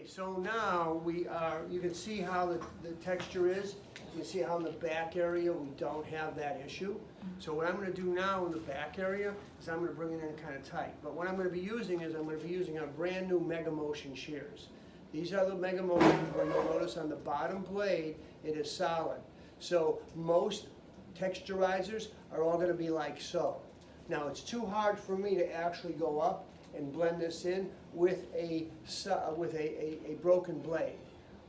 Okay, so now you can see how the texture is. You can see how in the back area we don't have that issue. So what I'm going to do now in the back area is I'm going to bring it in kind of tight. But what I'm going to be using is I'm going to be using our brand new Mega Motion shears. These are the Mega Motions where you'll notice on the bottom blade it is solid. So most texturizers are all going to be like so. Now it's too hard for me to actually go up and blend this in with a broken blade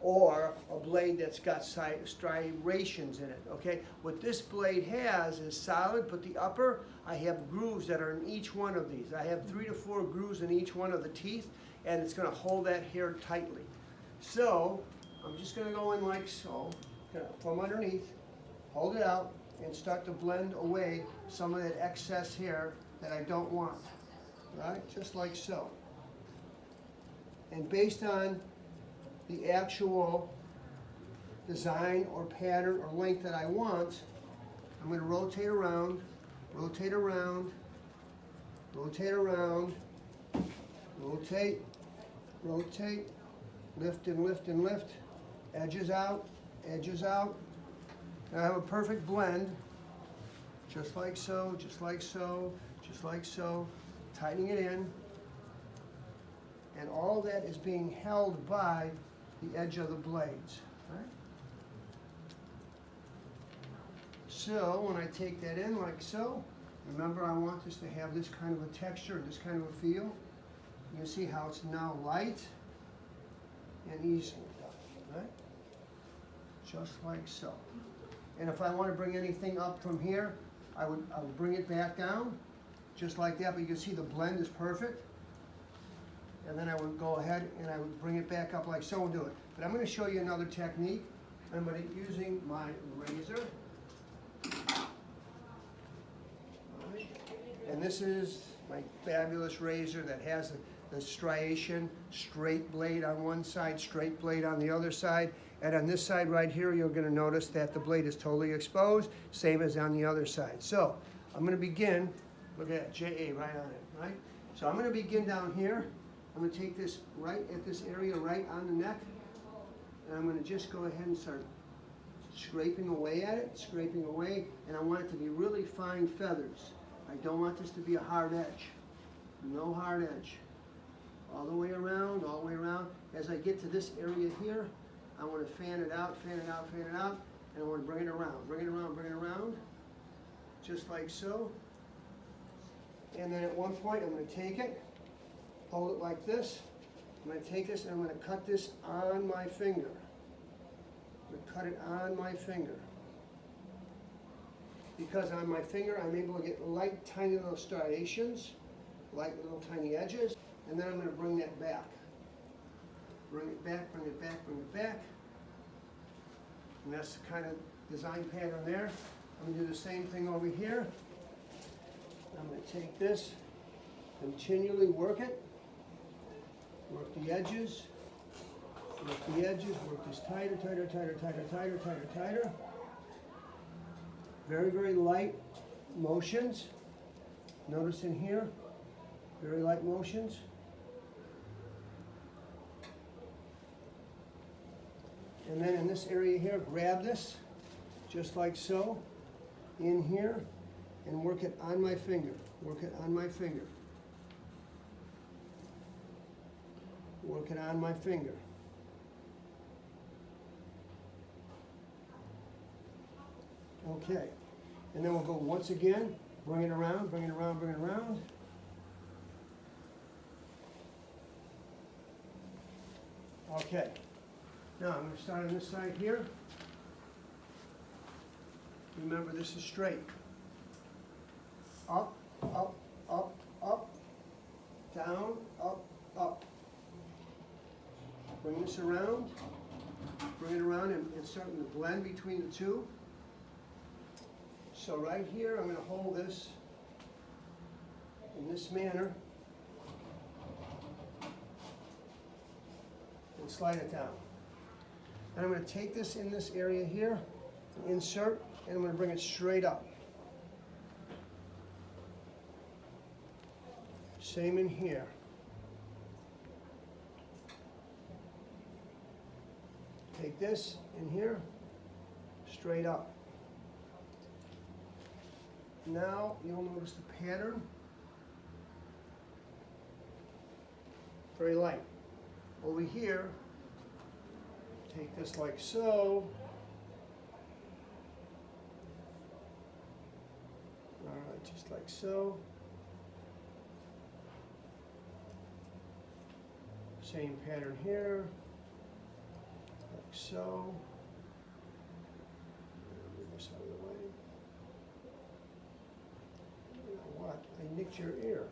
or a blade that's got striations in it, okay? What this blade has is solid, but the upper, I have grooves that are in each one of these. I have 3 to 4 grooves in each one of the teeth, and it's gonna hold that hair tightly. So, I'm just gonna go in like so, from underneath, hold it out, and start to blend away some of that excess hair that I don't want, right? Just like so. And based on the actual design or pattern or length that I want, I'm going to rotate around, rotate around, rotate around, rotate, rotate, lift and lift and lift, edges out, edges out. And I have a perfect blend, just like so, just like so, just like so, tightening it in. And all of that is being held by the edge of the blades, right? So when I take that in like so, remember I want this to have this kind of a texture, this kind of a feel. You can see how it's now light and easily done, right? Just like so. And if I want to bring anything up from here, I would bring it back down, just like that, but you can see the blend is perfect. And then I would go ahead and I would bring it back up like so and do it. But I'm going to show you another technique. I'm going to be using my razor. And this is my fabulous razor that has the striation, straight blade on one side, straight blade on the other side. And on this side right here, you're going to notice that the blade is totally exposed, same as on the other side. So I'm going to begin, look at that, JA right on it, right? So I'm going to begin down here. I'm going to take this right at this area, right on the neck, and I'm going to just go ahead and start scraping away at it, scraping away, and I want it to be really fine feathers. I don't want this to be a hard edge. No hard edge. All the way around, all the way around. As I get to this area here, I want to fan it out, fan it out, fan it out, and I want to bring it around, bring it around, bring it around, just like so. And then at one point, I'm going to take it, hold it like this. I'm going to take this and I'm going to cut this on my finger. I'm going to cut it on my finger. Because on my finger I'm able to get light tiny little striations, light little tiny edges, and then I'm going to bring that back. Bring it back, bring it back, bring it back. And that's the kind of design pattern there. I'm going to do the same thing over here. I'm going to take this, continually work it. Work the edges, work the edges, work this tighter, tighter, tighter, tighter, tighter, tighter, tighter. Very, very light motions. Notice in here, very light motions. And then in this area here, grab this, just like so, in here, and work it on my finger. Work it on my finger. Work it on my finger. Okay, and then we'll go once again, bring it around, bring it around, bring it around. Okay, now I'm going to start on this side here. Remember, this is straight. Up, up, up, up, down, up, up. Bring this around, bring it around and starting to blend between the two. So right here, I'm going to hold this in this manner and slide it down. And I'm going to take this in this area here, insert, and I'm going to bring it straight up. Same in here. take this in here, straight up. Now you'll notice the pattern, very light. Over here, take this like so. All right, just like so. Same pattern here, like so. Move this out of the way. You know what? I nicked your ear.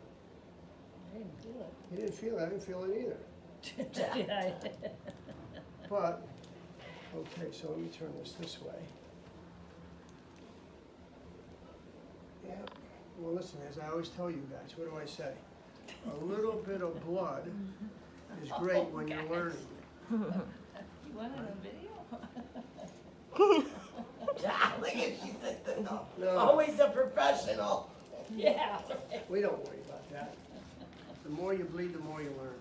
I didn't do it. You didn't feel it, I didn't feel it either. Yeah. But, okay, so let me turn this way. Yeah, well, listen, as I always tell you guys, what do I say? A little bit of blood is great when you're learning. You want it on video? Look at she said no. No. Always a professional. Yeah. We don't worry about that. The more you bleed, the more you learn.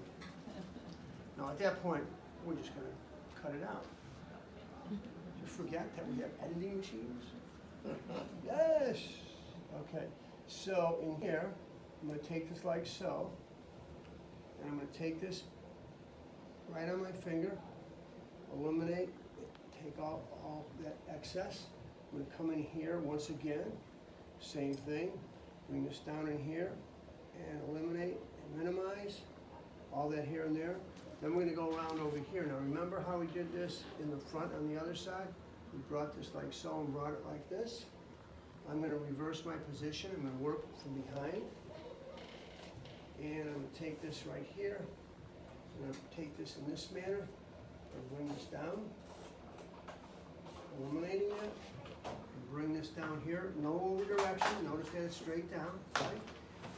No, at that point, we're just gonna cut it out. You forget that we have editing machines? Yes. Okay, so in here, I'm gonna take this like so, and I'm gonna take this right on my finger, eliminate, take all that excess. I'm gonna come in here once again, same thing, bring this down in here, and eliminate and minimize all that here and there. Then we're gonna go around over here. Now remember how we did this in the front on the other side? We brought this like so and brought it like this. I'm gonna reverse my position. I'm gonna work from behind. And I'm gonna take this right here. I'm gonna take this in this manner and bring this down. Eliminating it. And bring this down here. No over direction. Notice that it's straight down. Right?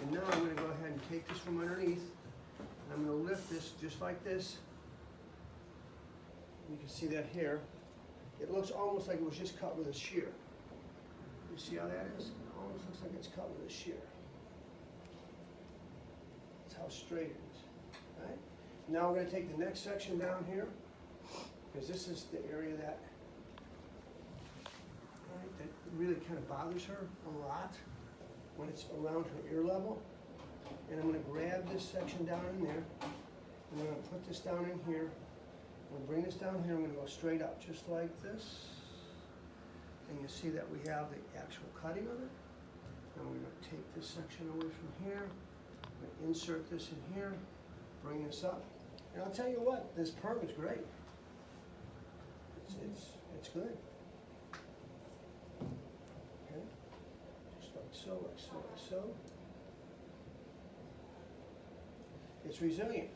And now I'm gonna go ahead and take this from underneath. And I'm gonna lift this just like this. You can see that here. It looks almost like it was just cut with a shear. You see how that is? It almost looks like it's cut with a shear. That's how straight it is, right? Now we're gonna take the next section down here, because this is the area that, right, that really kind of bothers her a lot when it's around her ear level. And I'm gonna grab this section down in there, and I'm gonna put this down in here. I'm gonna bring this down here, I'm gonna go straight up, just like this. And you see that we have the actual cutting of it. And we're gonna take this section away from here, I'm gonna insert this in here, bring this up. And I'll tell you what, this perm is great. It's good. Okay, just like so, like so, like so. It's resilient.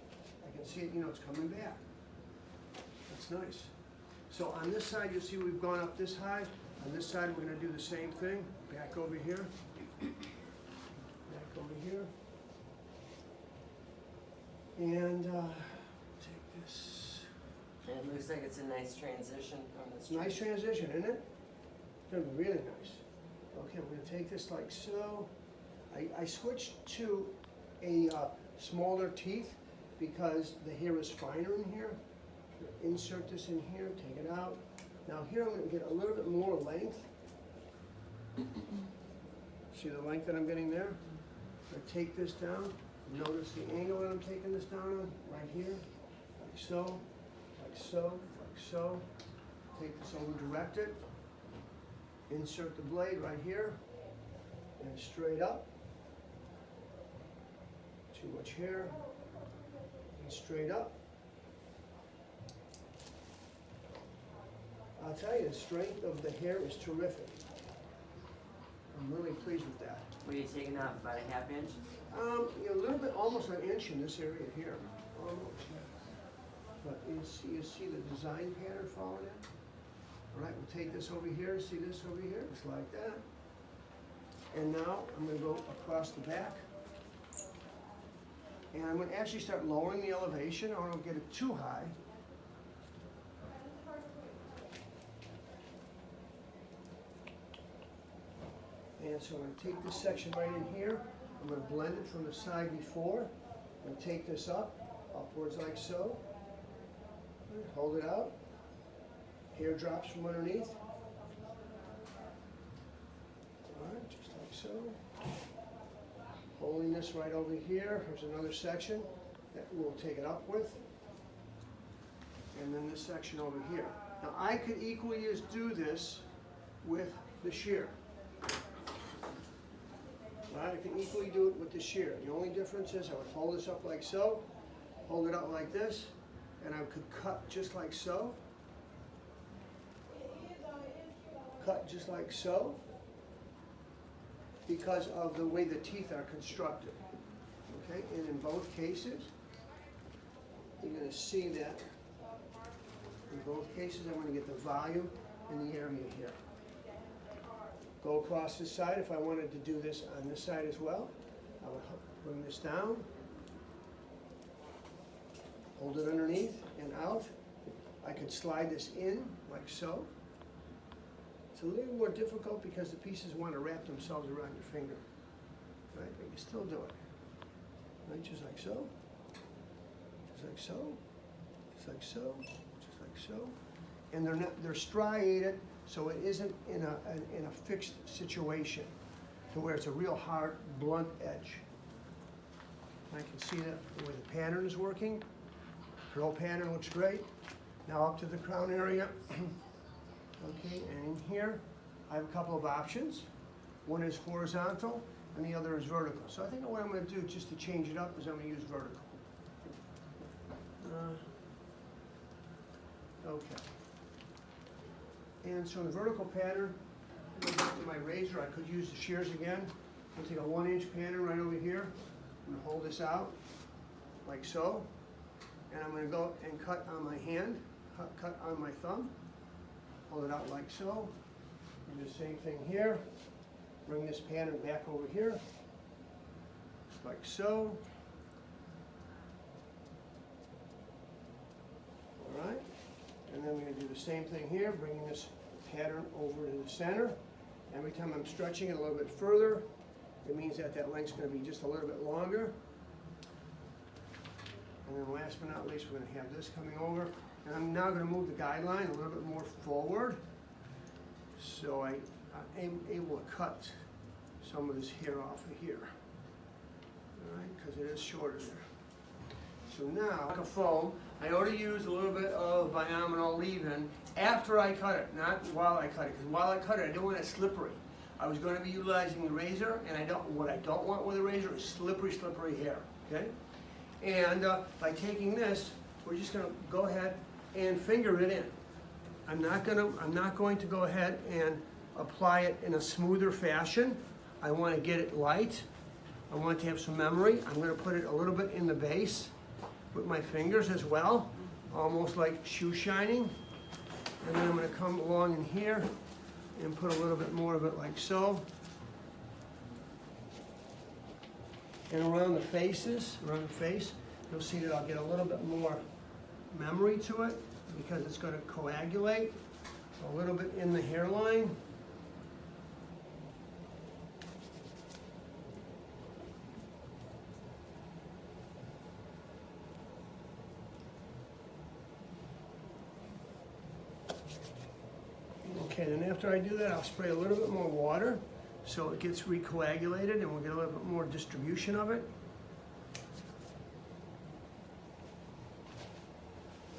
I can see it, you know, it's coming back. That's nice. So on this side, you'll see we've gone up this high. On this side, we're gonna do the same thing. Back over here. Back over here. And take this. It looks like it's a nice transition from this. Nice transition, isn't it? It's gonna be really nice. Okay, we're gonna take this like so. I switched to a smaller teeth because the hair is finer in here. Insert this in here, take it out. Now here I'm gonna get a little bit more length. See the length that I'm getting there? I take this down. Notice the angle that I'm taking this down on, right here, like so, like so, like so. Take this over, direct it. Insert the blade right here, and straight up. Too much hair, and straight up. I'll tell you, the strength of the hair is terrific. I'm really pleased with that. What are you taking off, about a half inch? A little bit, almost an inch in this area here, almost. But you see the design pattern following it? All right, we'll take this over here, see this over here, just like that. And now I'm gonna go across the back. And I'm gonna actually start lowering the elevation. I don't get it too high. And so I'm gonna take this section right in here. I'm gonna blend it from the side before. I'm gonna take this up, upwards like so. Hold it out. hair drops from underneath. Alright, just like so. Holding this right over here, here's another section that we'll take it up with. And then this section over here. Now I could equally as do this with the shear. Right, I can equally do it with the shear. The only difference is I would hold this up like so, hold it up like this, and I could cut just like so. Cut just like so, because of the way the teeth are constructed. Okay, and in both cases, you're going to see that. In both cases, I'm going to get the volume in the area here. Go across this side. If I wanted to do this on this side as well, I would bring this down, hold it underneath and out. I could slide this in like so. It's a little more difficult because the pieces want to wrap themselves around your finger. Right? But you can still do it. Right? Just like so. Just like so. Just like so. Just like so. And they're striated, so it isn't in a fixed situation to where it's a real hard, blunt edge. I can see that the way the pattern is working. The whole pattern looks great. Now up to the crown area. Okay, and in here, I have a couple of options. One is horizontal, and the other is vertical. So I think what I'm going to do, just to change it up, is I'm going to use vertical. Okay. And so in the vertical pattern, I'm going to go to my razor. I could use the shears again. I'll take a 1-inch pattern right over here. I'm going to hold this out, like so. And I'm going to go and cut on my hand, cut on my thumb. Hold it out like so. Do the same thing here. Bring this pattern back over here, just like so. All right. And then we're going to do the same thing here, bringing this pattern over to the center. Every time I'm stretching it a little bit further, it means that that length's going to be just a little bit longer. And then last but not least, we're going to have this coming over. And I'm now going to move the guideline a little bit more forward, so I'm able to cut some of this hair off of here, all right, because it is shorter there. So now, like a foam, I already used a little bit of binomial leave-in after I cut it, not while I cut it, because while I cut it, I didn't want it slippery. I was going to be utilizing the razor, and what I don't want with a razor is slippery hair, okay? And by taking this, we're just going to go ahead and finger it in. I'm not going to go ahead and apply it in a smoother fashion. I want to get it light. I want it to have some memory. I'm going to put it a little bit in the base with my fingers as well, almost like shoe shining. And then I'm going to come along in here and put a little bit more of it like so. And around the face, you'll see that I'll get a little bit more memory to it because it's going to coagulate a little bit in the hairline. Okay, then after I do that, I'll spray a little bit more water so it gets recoagulated and we'll get a little bit more distribution of it.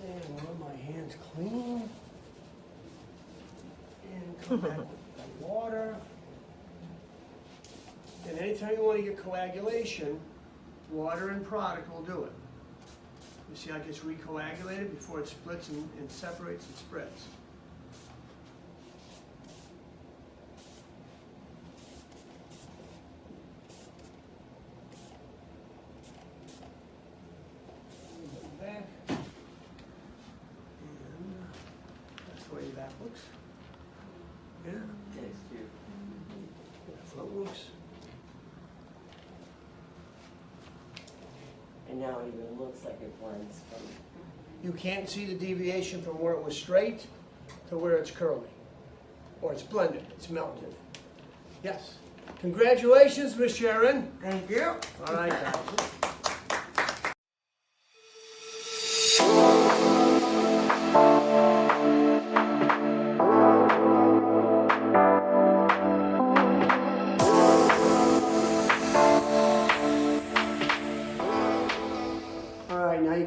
And rub my hands clean. And come back with the water. And anytime you want to get coagulation, water and product will do it. You see how it gets recoagulated before it splits and separates and spreads. Back. And that's the way that looks. Yeah. Yeah, it's cute. That's how it looks. And now it even looks like it blends from. You can't see the deviation from where it was straight to where it's curly. Or it's blended, it's melted. Yes. Congratulations, Miss Sharon. Thank you. All right, guys.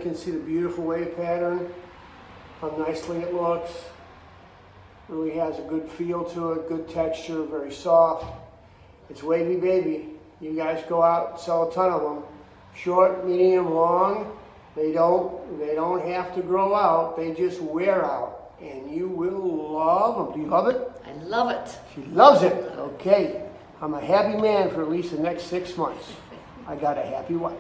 can see the beautiful wave pattern, how nicely it looks. Really has a good feel to it, good texture, very soft. It's Wavy Baby. You guys go out and sell a ton of them. Short, medium, long. They don't have to grow out. They just wear out. And you will love them. Do you love it? I love it. She loves it. Okay. I'm a happy man for at least the next 6 months. I got a happy wife.